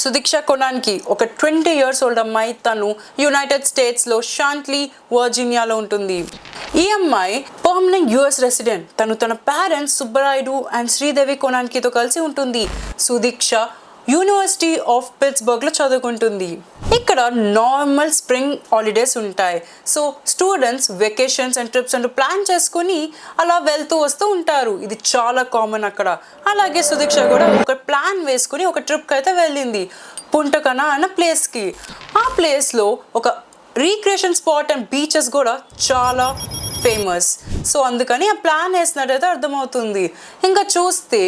సుదీక్ష కొనాన్కి ఒక 20 years old అమ్మాయి. తను యునైటెడ్ స్టేట్స్లో షాంట్లీ వర్జీనియాలో ఉంటుంది. ఈ అమ్మాయి పర్మనెంట్ యుఎస్ రెసిడెంట్. తను తన పేరెంట్స్ సుబ్బరాయుడు అండ్ శ్రీదేవి కొనాన్కితో కలిసి ఉంటుంది. సుదీక్ష యూనివర్సిటీ ఆఫ్ పిట్స్బర్గ్లో చదువుకుంటుంది. ఇక్కడ నార్మల్ స్ప్రింగ్ హాలిడేస్ ఉంటాయి. So students vacations and trips అంటూ ప్లాన్ చేసుకుని అలా వెళ్తూ వస్తూ ఉంటారు. ఇది చాలా కామన్ అక్కడ. అలాగే సుదీక్ష కూడా ఒక ప్లాన్ వేసుకుని ఒక ట్రిప్కి అయితే వెళ్ళింది, పుంటకన అన్న ప్లేస్కి. ఆ ప్లేస్లో ఒక రీక్రియేషన్ స్పాట్ అండ్ బీచెస్ కూడా చాలా ఫేమస్. సో అందుకని ఆ ప్లాన్ వేసినట్టయితే అర్థమవుతుంది. ఇంకా చూస్తే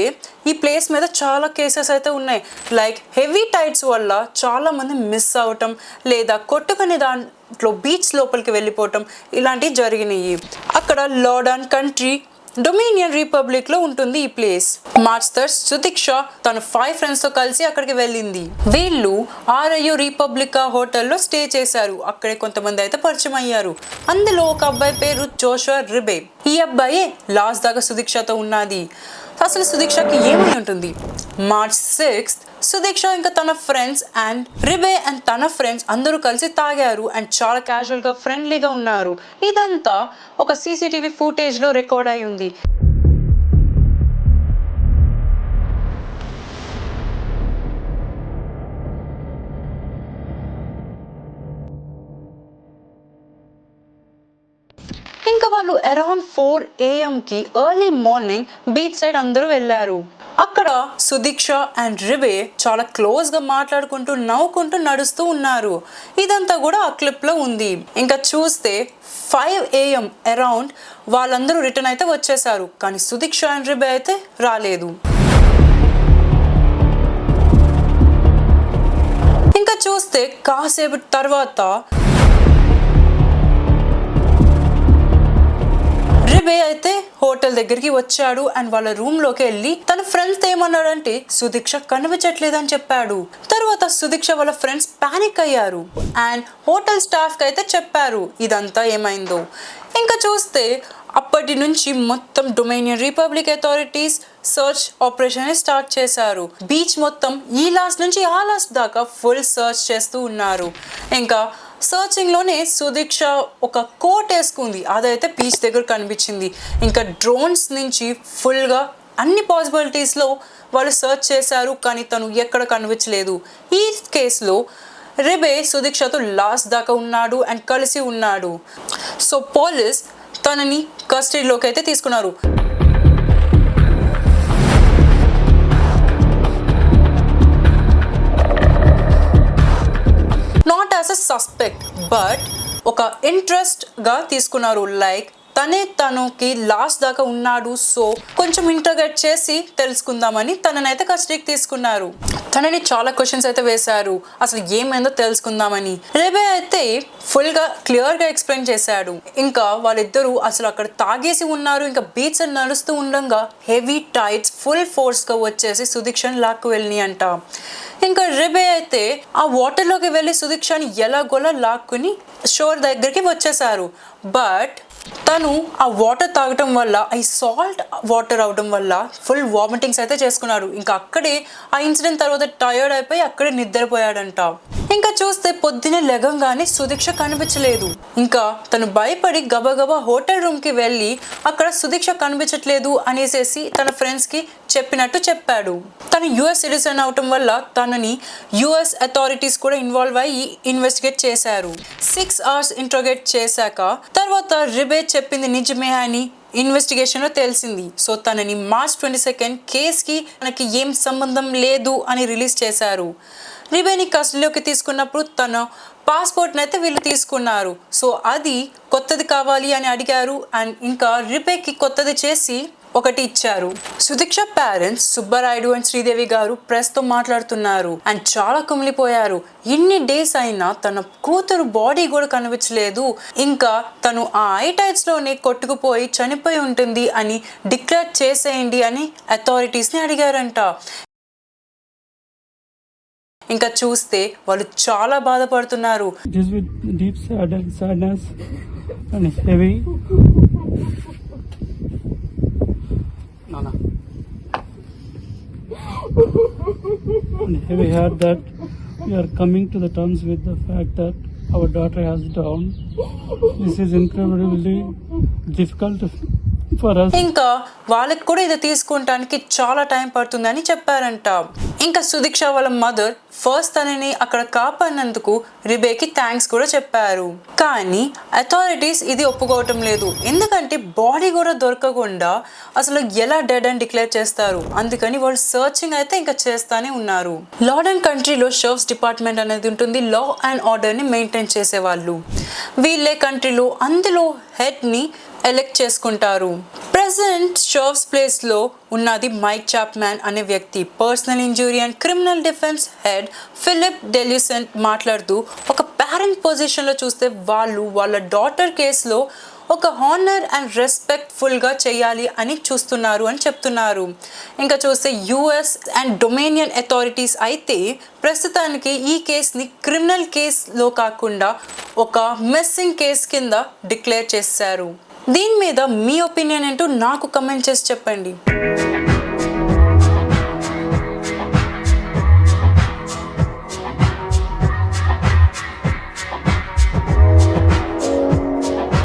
ఈ ప్లేస్ మీద చాలా కేసెస్ అయితే ఉన్నాయి. లైక్ హెవీ టైడ్స్ వల్ల చాలామంది మిస్ అవటం లేదా కొట్టుకునే దాంట్లో బీచ్ లోపలికి వెళ్ళిపోవటం ఇలాంటివి జరిగినాయి. అక్కడ లార్డన్ కంట్రీ డొమినియన్ రిపబ్లిక్లో ఉంటుంది ఈ ప్లేస్. మార్చ్ 3 సుదీక్ష తన 5 ఫ్రెండ్స్తో కలిసి అక్కడికి వెళ్ళింది. వీళ్ళు ఆర్ఐయు రిపబ్లికా హోటల్లో స్టే చేశారు. అక్కడే కొంతమంది అయితే పరిచయం అయ్యారు. అందులో ఒక అబ్బాయి పేరు జోషువా రిబే. ఈ అబ్బాయి లాస్ట్ దాకా సుదీక్షతో ఉన్నది. అసలు సుదీక్షకి ఏమై ఉంటుంది? మార్చ్ 6 సుదీక్ష ఇంకా తన ఫ్రెండ్స్ అండ్ రిబే అండ్ తన ఫ్రెండ్స్ అందరూ కలిసి తాగారు అండ్ చాలా క్యాజువల్గా ఫ్రెండ్లీగా ఉన్నారు. ఇదంతా ఒక సీసీటీవీ ఫుటేజ్లో రికార్డ్ అయి ఉంది. ఇంకా వాళ్ళు around 4 AM early morning beach side అందరూ వెళ్ళారు. అక్కడ సుదీక్ష అండ్ రిబే చాలా క్లోజ్గా మాట్లాడుకుంటూ నవ్వుకుంటూ నడుస్తూ ఉన్నారు. ఇదంతా కూడా ఆ క్లిప్లో ఉంది. ఇంకా చూస్తే 5 AM అరౌండ్ వాళ్ళందరూ రిటర్న్ అయితే వచ్చేసారు. కానీ సుదీక్ష అండ్ రిబే అయితే రాలేదు. ఇంకా చూస్తే కాసేపు తర్వాత రిబే అయితే హోటల్ దగ్గరికి వచ్చాడు అండ్ వాళ్ళ రూమ్లోకి వెళ్ళి తన ఫ్రెండ్స్ ఏమన్నాడంటే సుదీక్ష కనిపించట్లేదని చెప్పాడు. తర్వాత సుదీక్ష వాళ్ళ ఫ్రెండ్స్ పానిక్ అయ్యారు అండ్ హోటల్ స్టాఫ్కి అయితే చెప్పారు ఇదంతా ఏమైందో. ఇంకా చూస్తే అప్పటి నుంచి మొత్తం dominion republic authorities search operation start చేశారు. బీచ్ మొత్తం ఈ లాస్ట్ నుంచి ఆ లాస్ట్ దాకా ఫుల్ సర్చ్ చేస్తూ ఉన్నారు. ఇంకా సర్చింగ్లోనే సుదీక్ష ఒక కోట్ వేసుకుంది, అదైతే బీచ్ దగ్గర కనిపించింది. ఇంకా డ్రోన్స్ నుంచి ఫుల్గా అన్ని పాసిబిలిటీస్లో వాళ్ళు సర్చ్ చేశారు, కానీ తను ఎక్కడ కనిపించలేదు. ఈ కేసులో రిబే సుదీక్షతో లాస్ట్ దాకా ఉన్నాడు అండ్ కలిసి ఉన్నాడు. సో పోలీస్ తనని కస్టడీలోకి అయితే తీసుకున్నారు. Not as a suspect but ఒక ఇంట్రెస్ట్గా తీసుకున్నారు. లైక్ తనకి లాస్ట్ దాకా ఉన్నాడు, సో కొంచెం ఇంటర్గేట్ చేసి తెలుసుకుందామని తననైతే కస్టడీకి తీసుకున్నారు. తనని చాలా క్వశ్చన్స్ అయితే వేశారు, అసలు ఏమైందో తెలుసుకుందామని. రిబే అయితే ఫుల్గా క్లియర్గా ఎక్స్ప్లెయిన్ చేశాడు. ఇంకా వాళ్ళిద్దరూ అసలు అక్కడ తాగేసి ఉన్నారు. ఇంకా బీచ్ నడుస్తూ ఉండగా హెవీ టైడ్స్ ఫుల్ ఫోర్స్గా వచ్చేసి సుదీక్షని లాక్కు వెళ్ళి అంట. ఇంకా రిబే అయితే ఆ వాటర్లోకి వెళ్ళి సుదీక్షని ఎలాగోలా లాక్కుని షోర్ దగ్గరికి వచ్చేసారు. బట్ తను ఆ వాటర్ తాగటం వల్ల ఈ సాల్ట్ వాటర్ అవడం వల్ల ఫుల్ వామిటింగ్స్ అయితే చేసుకున్నాడు. ఇంకా అక్కడే ఆ ఇన్సిడెంట్ తర్వాత టయర్డ్ అయిపోయి అక్కడే నిద్రపోయాడంట. ఇంకా చూస్తే పొద్దునే లెగంగానే సుదీక్ష కనిపించలేదు. ఇంకా తను భయపడి గబగబా హోటల్ రూమ్కి వెళ్ళి అక్కడ సుదీక్ష కనిపించట్లేదు అనేసి తన ఫ్రెండ్స్కి చెప్పినట్టు చెప్పాడు. తను యుఎస్ సిటిజన్ అవటం వల్ల తనని యుఎస్ అథారిటీస్ కూడా ఇన్వాల్వ్ అయ్యి ఇన్వెస్టిగేట్ చేశారు. 6 hours ఇంట్రోగేట్ చేశాక తర్వాత రిబే చెప్పింది నిజమే అని ఇన్వెస్టిగేషన్లో తెలిసింది. సో తనని మార్చ్ 22 కేసుకి తనకి ఏం సంబంధం లేదు అని రిలీజ్ చేశారు. రిబేని కస్టడీలోకి తీసుకున్నప్పుడు తన పాస్పోర్ట్ని అయితే వీళ్ళు తీసుకున్నారు. సో అది కొత్తది కావాలి అని అడిగారు అండ్ ఇంకా రిబేకి కొత్తది చేసి ఒకటి ఇచ్చారు. సుదీక్ష పేరెంట్స్ సుబ్బరాయుడు అండ్ శ్రీదేవి గారు ప్రెస్తో మాట్లాడుతున్నారు అండ్ చాలా కుమిలిపోయారు. ఇన్ని డేస్ అయినా తన కూతురు బాడీ కూడా కనిపించలేదు, ఇంకా తను ఆ ఐటైట్స్లోనే కొట్టుకుపోయి చనిపోయి ఉంటుంది అని డిక్లేర్ చేసేయండి అని అథారిటీస్ని అడిగారంట. ఇంకా చూస్తే వాళ్ళు చాలా బాధపడుతున్నారు. Have you heard that we are coming to the terms with the fact that our daughter has drowned. This is incredibly difficult for us. ఇంకా వాళ్ళకి కూడా ఇది తీసుకుంటానికి చాలా టైం పడుతుందని చెప్పారంట. ఇంకా సుదీక్ష వాళ్ళ మదర్ ఫస్ట్ తనని అక్కడ కాపాడినందుకు రిబేకి థ్యాంక్స్ కూడా చెప్పారు. కానీ అథారిటీస్ ఇది ఒప్పుకోవటం లేదు. ఎందుకంటే బాడీ కూడా దొరకకుండా అసలు ఎలా డెడ్ అని డిక్లేర్ చేస్తారు. అందుకని వాళ్ళు సర్చింగ్ అయితే ఇంకా చేస్తానే ఉన్నారు. లార్డ్ అండ్ కంట్రీలో షర్ఫ్స్ డిపార్ట్మెంట్ అనేది ఉంటుంది. లా అండ్ ఆర్డర్ని మెయింటైన్ చేసేవాళ్ళు. వీళ్ళే కంట్రీలో అందులో హెడ్ని ఎలెక్ట్ చేసుకుంటారు. ప్రెసెంట్ షర్ఫ్స్ ప్లేస్లో ఉన్నది మైక్ చాప్మ్యాన్ అనే వ్యక్తి. Personal injury and criminal defence head Philip డెల్యూసెంట్ మాట్లాడుతూ ఒక పేరెంట్ పొజిషన్లో చూస్తే వాళ్ళు వాళ్ళ డాటర్ కేసులో ఒక హానర్ అండ్ రెస్పెక్ట్ఫుల్గా చేయాలి అని చూస్తున్నారు అని చెప్తున్నారు. ఇంకా చూస్తే యుఎస్ అండ్ డొమినియన్ అథారిటీస్ అయితే ప్రస్తుతానికి ఈ కేసుని క్రిమినల్ కేసులో కాకుండా ఒక మిస్సింగ్ కేస్ కింద డిక్లేర్ చేశారు. దీని మీద మీ ఒపీనియన్ ఏంటో నాకు కమెంట్ చేసి చెప్పండి.